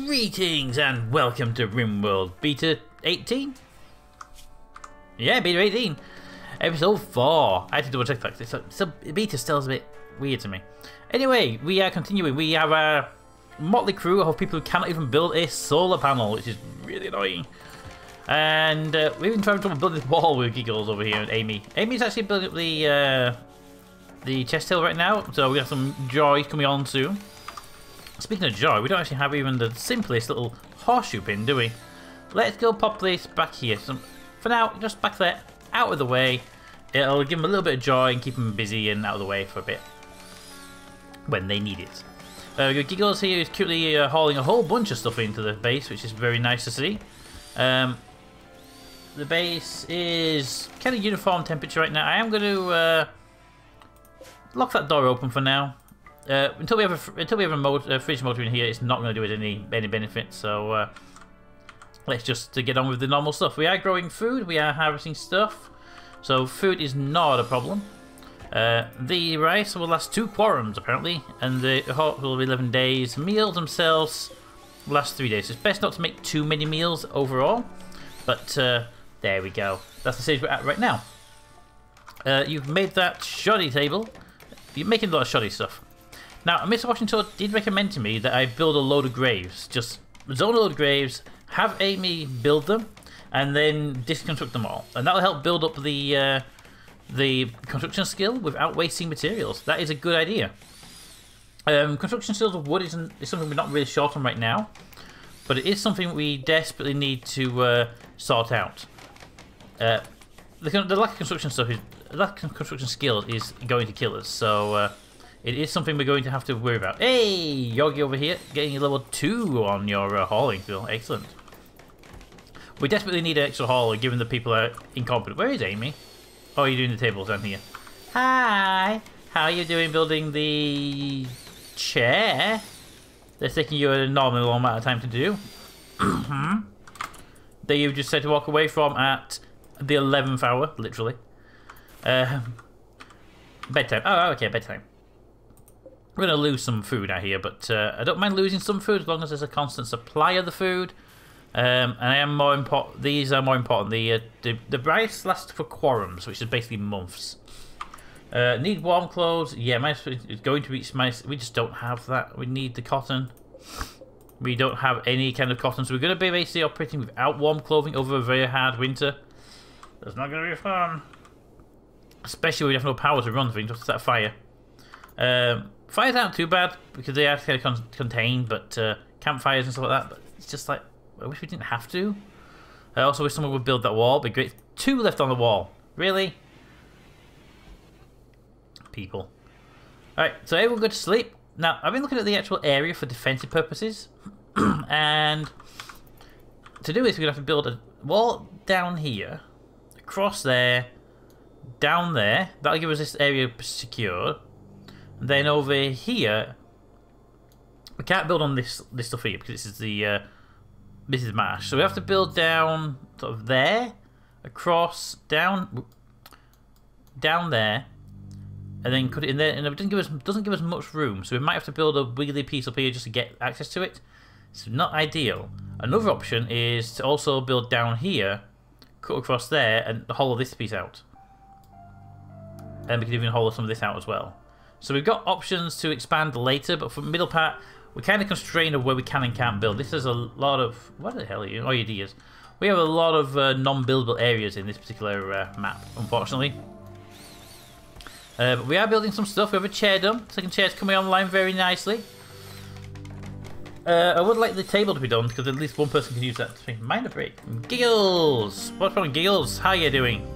Greetings and welcome to RimWorld Beta 18? Yeah, Beta 18. Episode 4. I had to double check that. So beta still is a bit weird to me. Anyway, we are continuing. We have a motley crew of people who cannot even build a solar panel, which is really annoying. And we've been trying to build this wall with Giggles over here and Amy. Amy's actually building up the chest hill right now, so we have some joy coming on soon. Speaking of joy, we don't actually have even the simplest little horseshoe pin, do we? Let's go pop this back here. So for now, just back there, out of the way. It'll give them a little bit of joy and keep them busy and out of the way for a bit when they need it. We've got Giggles here who's cutely hauling a whole bunch of stuff into the base, which is very nice to see. The base is kind of uniform temperature right now. I am going to lock that door open for now. Until we have a fridge motor in here, it's not going to do it any benefit. So let's just get on with the normal stuff. We are growing food. We are harvesting stuff. So food is not a problem. The rice will last 2 quorums apparently, and the hot will be 11 days. Meals themselves will last 3 days. So it's best not to make too many meals overall. But there we go. That's the stage we're at right now. You've made that shoddy table. You're making a lot of shoddy stuff. Now, Mr. Washington did recommend to me that I build a load of graves. Just zone a load of graves, have Amy build them, and then disconstruct them all. And that'll help build up the construction skill without wasting materials. That is a good idea. Construction skills of wood is something we're not really short on right now, but it is something we desperately need to sort out. The lack of construction skill is going to kill us. So. It is something we're going to have to worry about. Hey, Yogi over here, getting a level 2 on your hauling skill. Excellent. We desperately need an extra hauler, given the people are incompetent. Where is Amy? Oh, you're doing the tables down here. Hi. How are you doing building the chair? That's taking you a normal amount of time to do. That you've just said to walk away from at the 11th hour, literally. Bedtime. Oh, okay, bedtime. We're going to lose some food out here, but I don't mind losing some food as long as there's a constant supply of the food. And I am more important. These are more important. The rice lasts for quorums, which is basically months. Need warm clothes. Yeah, it's going to reach my. We just don't have that. We need the cotton. We don't have any kind of cotton, so we're going to be basically operating without warm clothing over a very hard winter. That's not going to be fun. Especially when we have no power to run things, just to start a fire. Fires aren't too bad because they are kind of contained, but campfires and stuff like that. But it's just like, I wish we didn't have to. I also wish someone would build that wall. It'd be great. 2 left on the wall. Really? People. Alright, so everyone go to sleep. Now, I've been looking at the actual area for defensive purposes. And to do this, we're going to have to build a wall down here, across there, down there. That'll give us this area secure. Then over here, we can't build on this stuff here because this is marsh. So we have to build down sort of there, across, down there, and then cut it in there. And it doesn't give us much room, so we might have to build a wiggly piece up here just to get access to it. It's not ideal. Another option is to also build down here, cut across there, and hollow this piece out. And we can even hollow some of this out as well. So we've got options to expand later, but for the middle part, we're kind of constrained of where we can and can't build. This is a lot of... What the hell are you? Oh, your deers. We have a lot of non-buildable areas in this particular map, unfortunately. But we are building some stuff. We have a chair done. Second chair's coming online very nicely. I would like the table to be done, because at least one person can use that. Mind a break. Giggles! What's wrong, Giggles? How are you doing?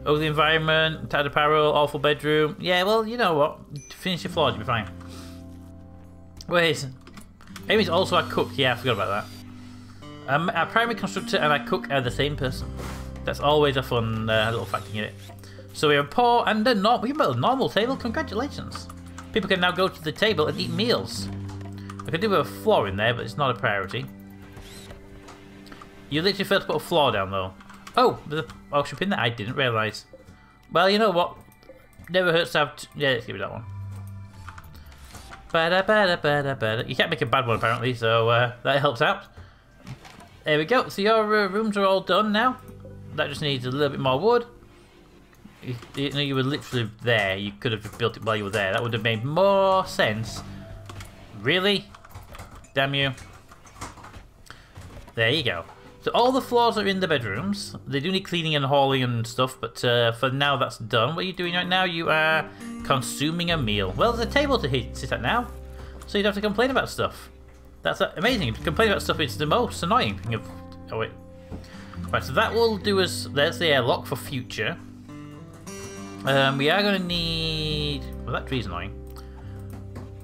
Oh, the environment, tired apparel, awful bedroom. Yeah, well, you know what? Finish your floors, you'll be fine. Wait. Amy's also a cook. Yeah, I forgot about that. A primary constructor and a cook are the same person. That's always a fun little fact in it. So we have poor and a normal. We can build a normal table. Congratulations. People can now go to the table and eat meals. I could do with a floor in there, but it's not a priority. You literally failed to put a floor down, though. Oh, there's a ocean pin that I didn't realise. Well, you know what? Never hurts to have... Yeah, let's give it that one. You can't make a bad one apparently, so that helps out. There we go. So your rooms are all done now. That just needs a little bit more wood. You know, you were literally there. You could have just built it while you were there. That would have made more sense. Really? Damn you. There you go. So all the floors are in the bedrooms. They do need cleaning and hauling and stuff, but for now that's done. What are you doing right now? You are consuming a meal. Well, there's a table to sit at now, so you don't have to complain about stuff. That's amazing. Complaining about stuff is the most annoying thing of... Oh, wait. Right, so that will do us... There's the airlock for future. We are going to need... Well, that tree's annoying.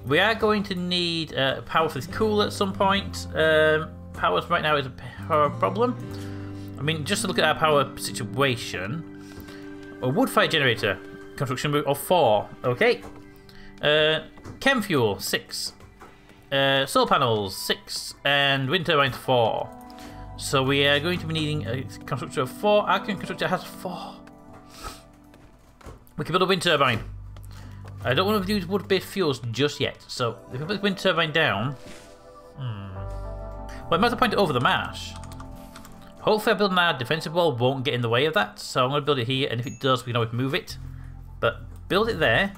We are going to need power for this cooler at some point. Power right now is a power problem. I mean, just to look at our power situation. A wood fire generator. Construction route of 4. Okay. Chem fuel, 6. Solar panels, 6. And wind turbines, 4. So we are going to be needing a constructor of 4. Our constructor has 4. We can build a wind turbine. I don't want to use wood-based fuels just yet. So if we put the wind turbine down... Well, I might have to point it over the marsh. Hopefully, building our defensive wall won't get in the way of that. So I'm going to build it here, and if it does, we can always move it. But build it there.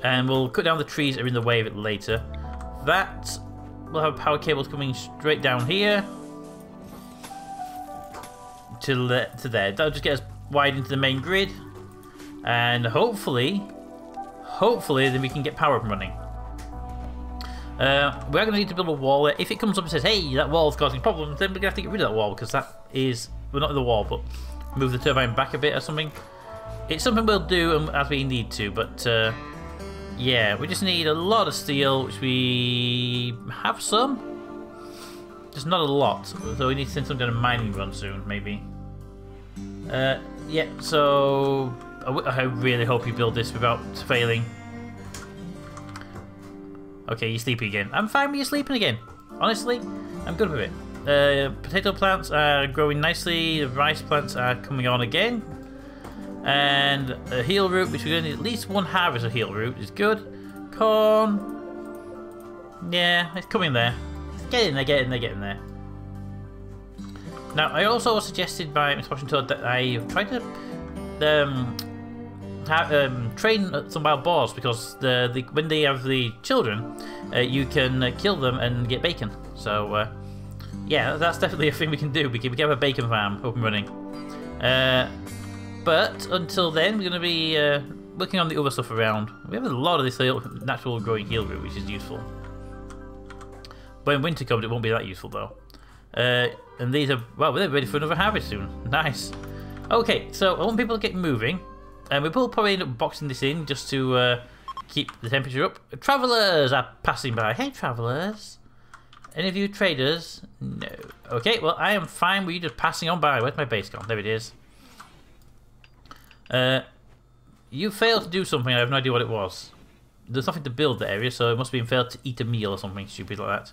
And we'll cut down the trees that are in the way of it later. That will have power cables coming straight down here. To there. That'll just get us wide into the main grid. And hopefully then we can get power up and running. We're going to need to build a wall there. If it comes up and says, hey, that wall's causing problems, then we're going to have to get rid of that wall, because that is, well, not the wall, but move the turbine back a bit or something. It's something we'll do as we need to, but yeah, we just need a lot of steel, which we have some. Just not a lot, so we need to send some kind of mining run soon, maybe. Yeah, so I really hope you build this without failing. Okay, you're sleeping again. I'm fine with you sleeping again. Honestly, I'm good with it. Potato plants are growing nicely. The rice plants are coming on again. And a heel root, which we're going to need at least one harvest of heel root, is good. Corn. Yeah, it's coming there. Get in there. Now, I also suggested by Mr. Washington that I try to train some wild boars, because when they have the children, you can kill them and get bacon. So yeah, that's definitely a thing we can do. We can have a bacon farm up and running. But until then, we're going to be working on the other stuff around. We have a lot of this natural growing heel root, which is useful. When winter comes, it won't be that useful though. And these are, well, they're ready for another harvest soon. Nice. Okay, so I want people to get moving. And we will probably end up boxing this in just to keep the temperature up. Travellers are passing by. Hey, travellers. Any of you traders? No. Okay, well, I am fine with you just passing on by. Where's my base gone? There it is. You failed to do something. I have no idea what it was. There's nothing to build the area, so it must have been failed to eat a meal or something stupid like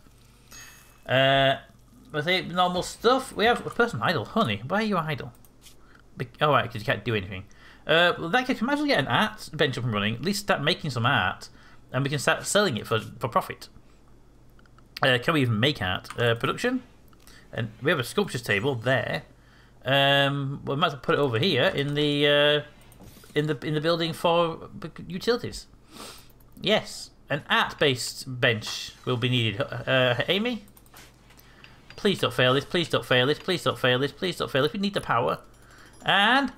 that. Let's say normal stuff. We have a person idle. Honey, why are you idle? Oh, right, because you can't do anything. Well, in that case, we might as well get an art bench up and running. At least start making some art, and we can start selling it for profit. Can we even make art? Production, and we have a sculptures table there. We might as well put it over here in the building for utilities. Yes, an art-based bench will be needed. Amy, please don't fail this. Please don't fail this. Please don't fail this. Please don't fail this. We need the power, and.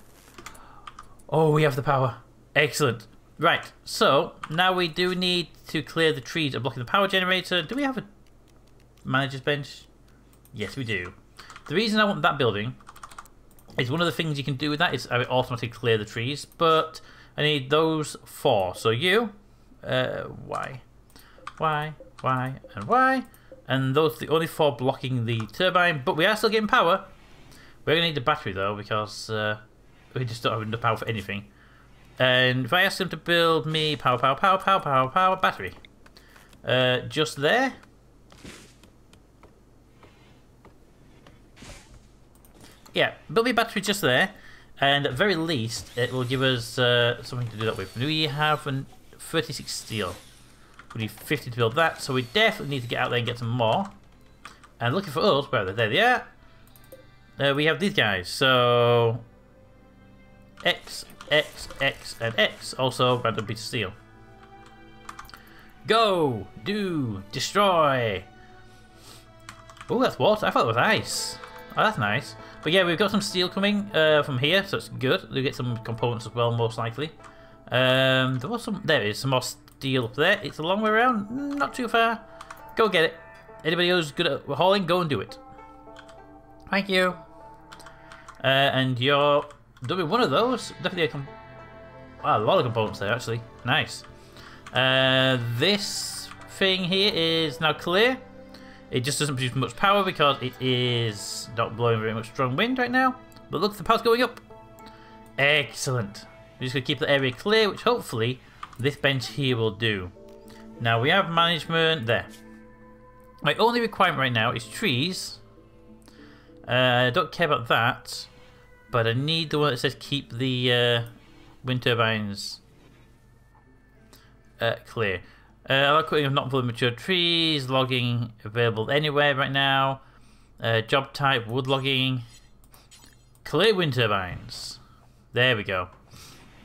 Oh, we have the power. Excellent. Right, so now we do need to clear the trees that are blocking the power generator. Do we have a manager's bench? Yes, we do. The reason I want that building is one of the things you can do with that is automatically clear the trees, but I need those 4. So you, Y, and Y, and those are the only 4 blocking the turbine, but we are still getting power. We're going to need the battery though, because we just don't have enough power for anything. And if I ask them to build me power battery, just there. Yeah, build me a battery just there, and at very least it will give us something to do that with. Do we have 36 steel? We need 50 to build that, so we definitely need to get out there and get some more. And looking for us, where are they? There they are. We have these guys, so X, X, X, and X. Also, random piece of steel. Go! Do! Destroy! Oh, that's water. I thought it was ice. Oh, that's nice. But yeah, we've got some steel coming from here, so it's good. We'll get some components as well, most likely. There was some. There is some more steel up there. It's a long way around. Not too far. Go get it. Anybody who's good at hauling, go and do it. Thank you. And you're doing one of those. Definitely a lot of components there, actually. Nice. This thing here is now clear. It just doesn't produce much power because it is not blowing very much strong wind right now. But look, the power's going up. Excellent. We're just going to keep the area clear, which hopefully this bench here will do. Now we have management there. My only requirement right now is trees. I don't care about that, but I need the one that says keep the wind turbines clear. I like cutting of not fully mature trees, logging available anywhere right now. Job type, wood logging. Clear wind turbines. There we go.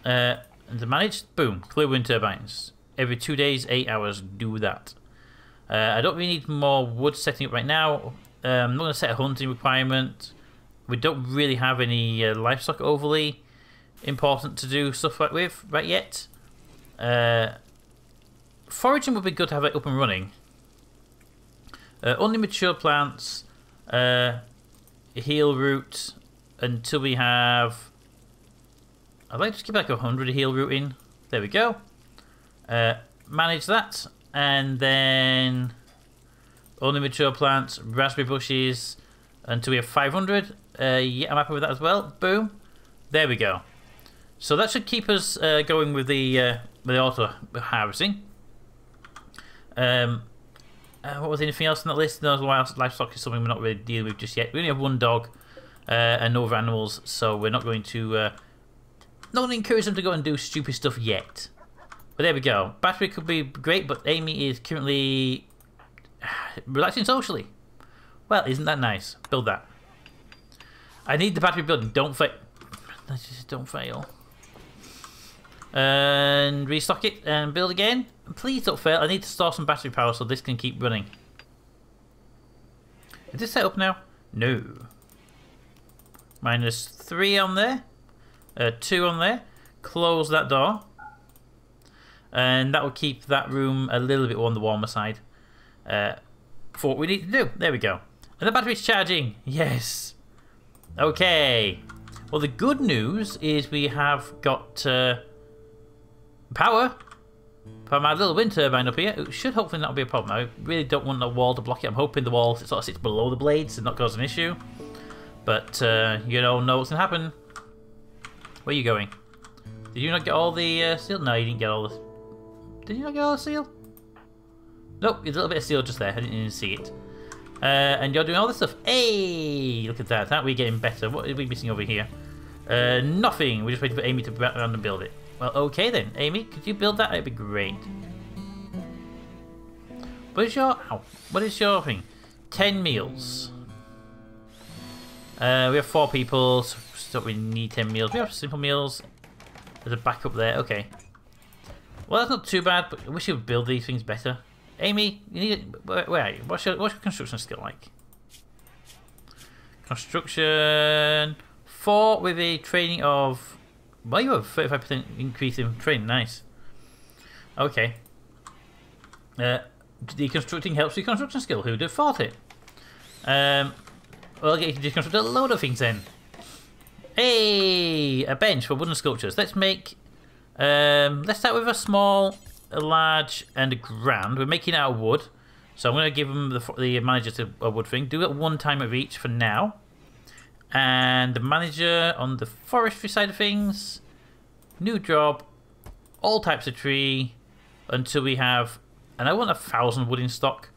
And to manage, boom, clear wind turbines. Every 2 days, 8 hours, do that. I don't really need more wood setting up right now. I'm not going to set a hunting requirement. We don't really have any livestock overly important to do stuff like with right yet. Foraging would be good to have it up and running. Only mature plants, heal root until we have. I'd like to keep like 100 heal root in. There we go. Manage that, and then only mature plants, raspberry bushes until we have 500. Yeah, I'm happy with that as well. Boom. There we go. So that should keep us going with the auto harvesting. What was anything else on that list? No, livestock is something we're not really dealing with just yet. We only have one dog and no other animals, so we're not going to encourage them to go and do stupid stuff yet. But there we go. Battery could be great, but Amy is currently relaxing socially. Well, isn't that nice? Build that. I need the battery building. Don't fail. Just don't fail. And restock it and build again. Please don't fail. I need to store some battery power so this can keep running. Is this set up now? No. -3 on there. 2 on there. Close that door. And that will keep that room a little bit on the warmer side. For what we need to do. There we go. And the battery's charging. Yes. Okay. Well, the good news is we have got power from our little wind turbine up here. It should hopefully not be a problem. I really don't want the wall to block it. I'm hoping the wall sort of sits below the blades and not cause an issue. But you don't know what's going to happen. Where are you going? Did you not get all the steel? No, you didn't get all the... Did you not get all the steel? Nope, there's a little bit of steel just there. I didn't even see it. And you're doing all this stuff. Hey, look at that. Aren't we getting better? What are we missing over here? Nothing. We're just waiting for Amy to go around and build it. Well, okay then. Amy, could you build that? That'd be great. What is your thing? 10 meals. We have 4 people, so don't really need 10 meals. We have simple meals. There's a backup there. Okay. Well, that's not too bad, but I wish you would build these things better. Amy, you need it. Where are you? What's your construction skill like? Construction 4 with a training of. Well, you have 35% increase in training. Nice. Okay. Deconstructing helps with construction skill. Who'd have thought it? Well, you can deconstruct a load of things then. Hey, a bench for wooden sculptures. Let's make. Let's start with a small, a large, and a grand. We're making it out of wood, so I'm going to give them the manager a wood thing. Do it one time of each for now. And the manager on the forestry side of things, new job, all types of tree, until we have, and I want 1,000 wood in stock,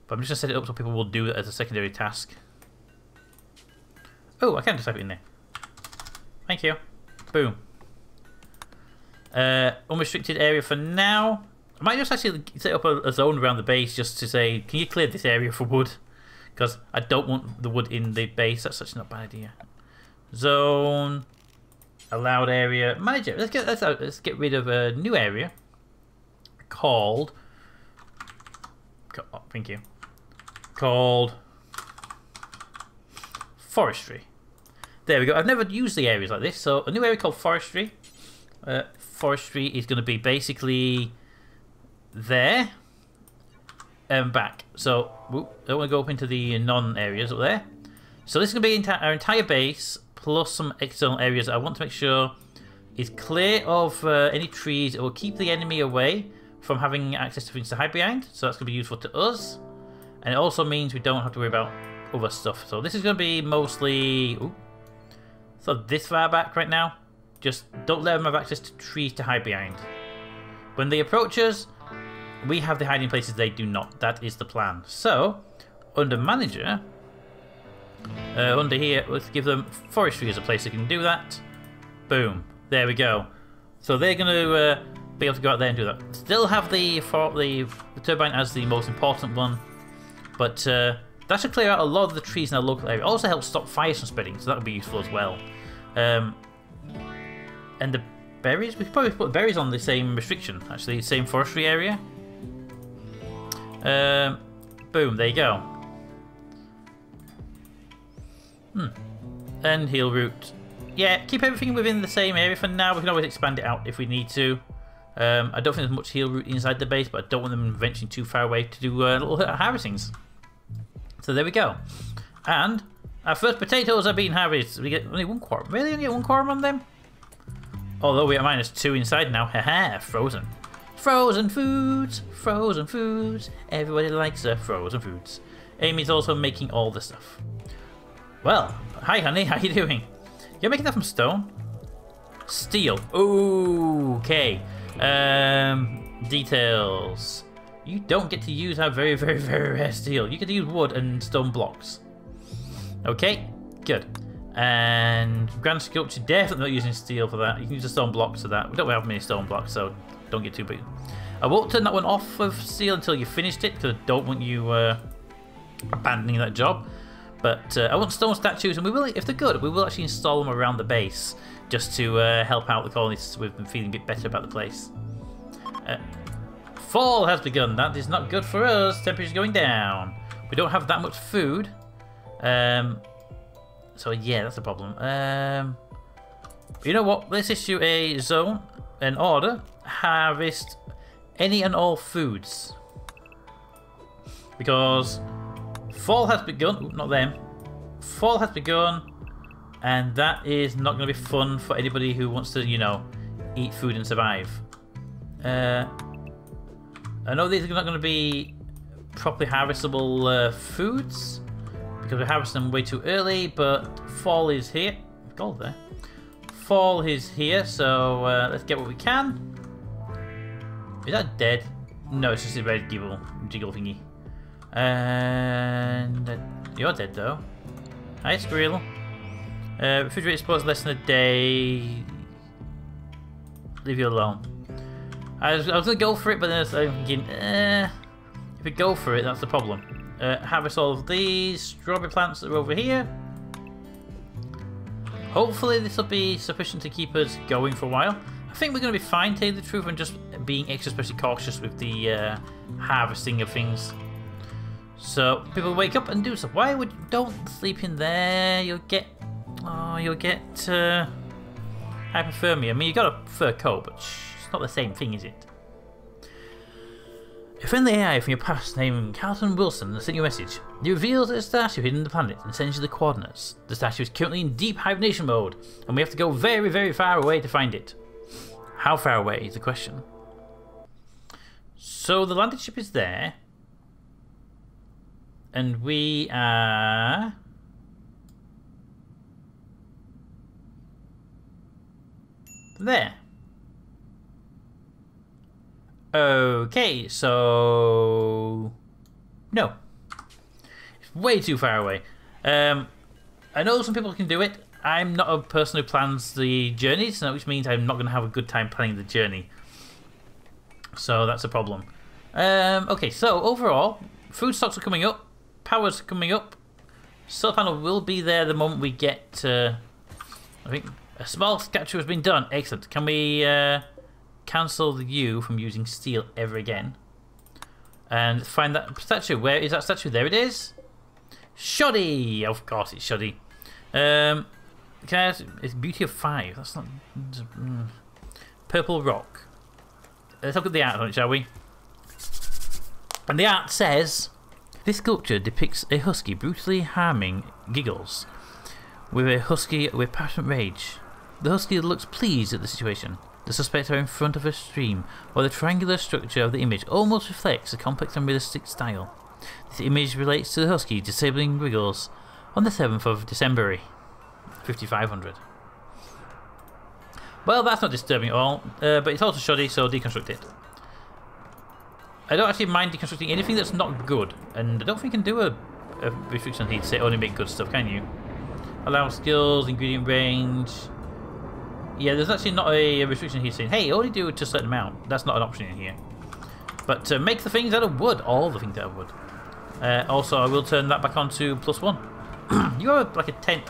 but I'm just going to set it up so people will do it as a secondary task. Oh, I can't just type it in there. Thank you. Boom. Unrestricted area for now. I might just actually set up a zone around the base just to say, can you clear this area for wood? Because I don't want the wood in the base. That's such not a bad idea. Zone, allowed area, manager. Let's get rid of a new area called. Oh, thank you. Called Forestry. There we go. I've never used the areas like this, so a new area called Forestry. Forestry is going to be basically there and back. So I want to go up into the non-areas up there. So this is going to be our entire base plus some external areas I want to make sure is clear of any trees. It will keep the enemy away from having access to things to hide behind. So that's going to be useful to us. And it also means we don't have to worry about other stuff. So this is going to be mostly... Ooh, so this far back right now. Just don't let them have access to trees to hide behind. When they approach us, we have the hiding places they do not. That is the plan. So, under manager, under here, let's give them forestry as a place that can do that. Boom. There we go. So they're going to be able to go out there and do that. Still have the turbine as the most important one. But that should clear out a lot of the trees in our local area. Also helps stop fires from spreading, so that would be useful as well. And the berries, we could probably put berries on the same restriction, actually, same forestry area. Boom, there you go. And heal root. Yeah, keep everything within the same area for now. We can always expand it out if we need to. I don't think there's much heal root inside the base, but I don't want them venturing too far away to do little harvestings. So there we go. And our first potatoes are being harvested. We get only 1 quorum. Really? Only get 1 quorum on them? Although we are -2 inside now. Haha, frozen. Frozen foods. Frozen foods. Everybody likes frozen foods. Amy's also making all the stuff. Well, hi honey, how you doing? You're making that from stone? Steel. Ooh, okay. Details. You don't get to use our very, very, very rare steel. You get to use wood and stone blocks. Okay, good. And grand sculpture, definitely not using steel for that. You can use the stone blocks for that. We don't have many stone blocks, so don't get too big. I won't turn that one off of steel until you finished it, because I don't want you abandoning that job. But I want stone statues, and we will, if they're good, we will actually install them around the base, just to help out the colonies with them feeling a bit better about the place. Fall has begun. That is not good for us. Temperature's going down. We don't have that much food. So yeah, that's a problem. You know what? Let's issue a zone, an order, harvest any and all foods. Because fall has begun. Ooh, not them. Fall has begun, and that is not going to be fun for anybody who wants to, you know, eat food and survive. I know these are not going to be properly harvestable foods, because we're harvesting them way too early, but fall is here. Gold there. Fall is here, so let's get what we can. Is that dead? No, it's just a red jiggle thingy. And you're dead though. Hi, squirrel. Refrigerator supports less than a day. Leave you alone. I was gonna go for it, but then I was thinking, if we go for it, that's the problem. Harvest all of these strawberry plants that are over here. Hopefully this will be sufficient to keep us going for a while. I think we're going to be fine, to tell you the truth, and just being especially cautious with the harvesting of things. So people wake up and do stuff. Why would you don't sleep in there? You'll get hypothermia. I mean, you got a fur coat, but it's not the same thing, is it? A friendly AI from your past named Carlton Wilson sent you a message. He reveals that a statue hidden in the planet and sends you the coordinates. The statue is currently in deep hibernation mode, and we have to go very, very far away to find it. How far away is the question. So the landed ship is there, and we are there. Okay, so no, it's way too far away. I know some people can do it. I'm not a person who plans the journeys, which means I'm not going to have a good time planning the journey. So that's a problem. Okay, so overall, food stocks are coming up, power's coming up. Solar panel will be there the moment we get. I think a small statue has been done. Excellent. Can we cancel the U from using steel ever again? And find that statue. Where is that statue? There it is. Shoddy. Of course, it's shoddy. Can I ask, it's beauty of 5. That's not purple rock. Let's look at the art on it, shall we? And the art says, this sculpture depicts a husky brutally harming Giggles with a husky with passionate rage. The husky looks pleased at the situation. The suspects are in front of a stream, while the triangular structure of the image almost reflects a complex and realistic style. This image relates to the husky disabling Giggles on the 7th of December, 5500. Well, that's not disturbing at all, but it's also shoddy, so deconstruct it. I don't actually mind deconstructing anything that's not good, and I don't think you can do a restriction heat set only make good stuff, can you? Allow skills, ingredient range. Yeah, there's actually not a restriction here saying, hey, only do it to a certain amount. That's not an option in here. But make the things out of wood, all the things out of wood. Also, I will turn that back on to +1. You have like a 10.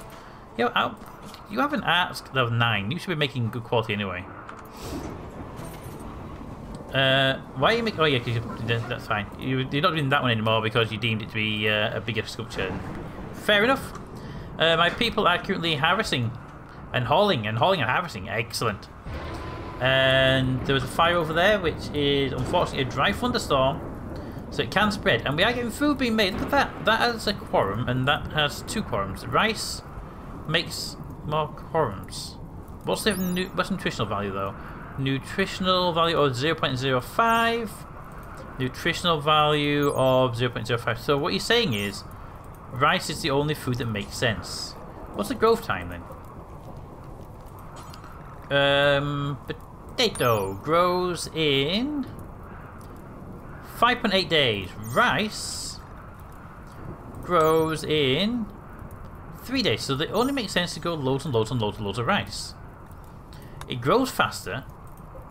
You have an art of 9. You should be making good quality anyway. Why are you making? Oh yeah, that's fine. You're not doing that one anymore because you deemed it to be a bigger sculpture. Fair enough. My people are currently harvesting and hauling and harvesting. Excellent. And there was a fire over there, which is unfortunately a dry thunderstorm, so it can spread. And we are getting food being made. Look at that. That has a quorum, and that has 2 quorums. Rice makes more quorums. What's the nutritional value though? Nutritional value of 0.05. Nutritional value of 0.05. So what you're saying is rice is the only food that makes sense. What's the growth time then? Potato grows in 5.8 days. Rice grows in 3 days. So it only makes sense to go loads and loads and loads and loads of rice. It grows faster.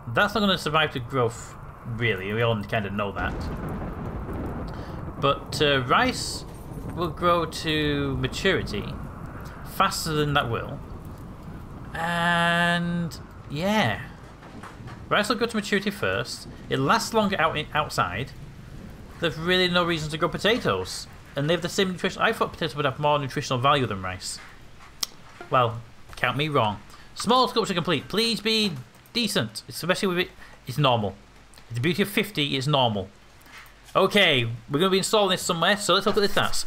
That's not going to survive the growth, really. We all kind of know that. But rice will grow to maturity faster than that will. And yeah, rice will go to maturity first. It lasts longer outside. There's really no reason to grow potatoes, and they have the same nutrition. I thought potatoes would have more nutritional value than rice. Well, count me wrong. Small sculpture complete. Please be decent, especially with it. It's normal. The beauty of 50 is normal. Okay, we're going to be installing this somewhere, so let's look at the stats.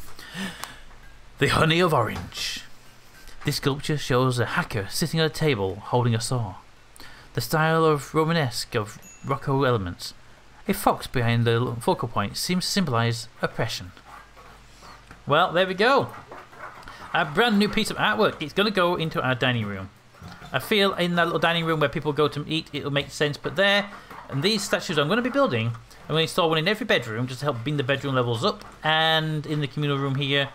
The Honey of Orange. This sculpture shows a hacker sitting at a table holding a saw. The style of Romanesque of Rocco elements. A fox behind the focal point seems to symbolise oppression. Well, there we go. A brand new piece of artwork. It's going to go into our dining room. I feel in that little dining room where people go to eat, it'll make sense. But there, and these statues I'm going to be building, I'm going to install one in every bedroom just to help bring the bedroom levels up. And in the communal room here,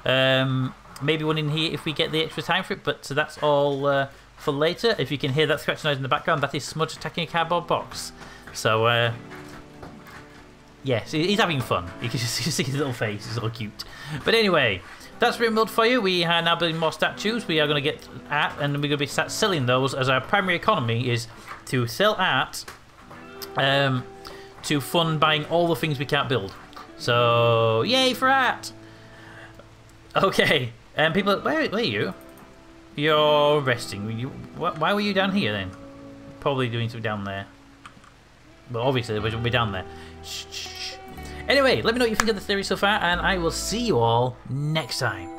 maybe one in here if we get the extra time for it. But so that's all for later. If you can hear that scratch noise in the background, that is Smudge attacking a cardboard box. So, yes, he's having fun. You can just see his little face. He's all cute. But anyway, that's RimWorld for you. We are now building more statues. We are going to get art, and we're going to be start selling those, as our primary economy is to sell art to fund buying all the things we can't build. So, yay for art! Okay, and people, where are you? You're resting. Why were you down here then? Probably doing something down there. Well, obviously, we shouldn't be down there. Shh, shh, shh. Anyway, let me know what you think of the series so far, and I will see you all next time.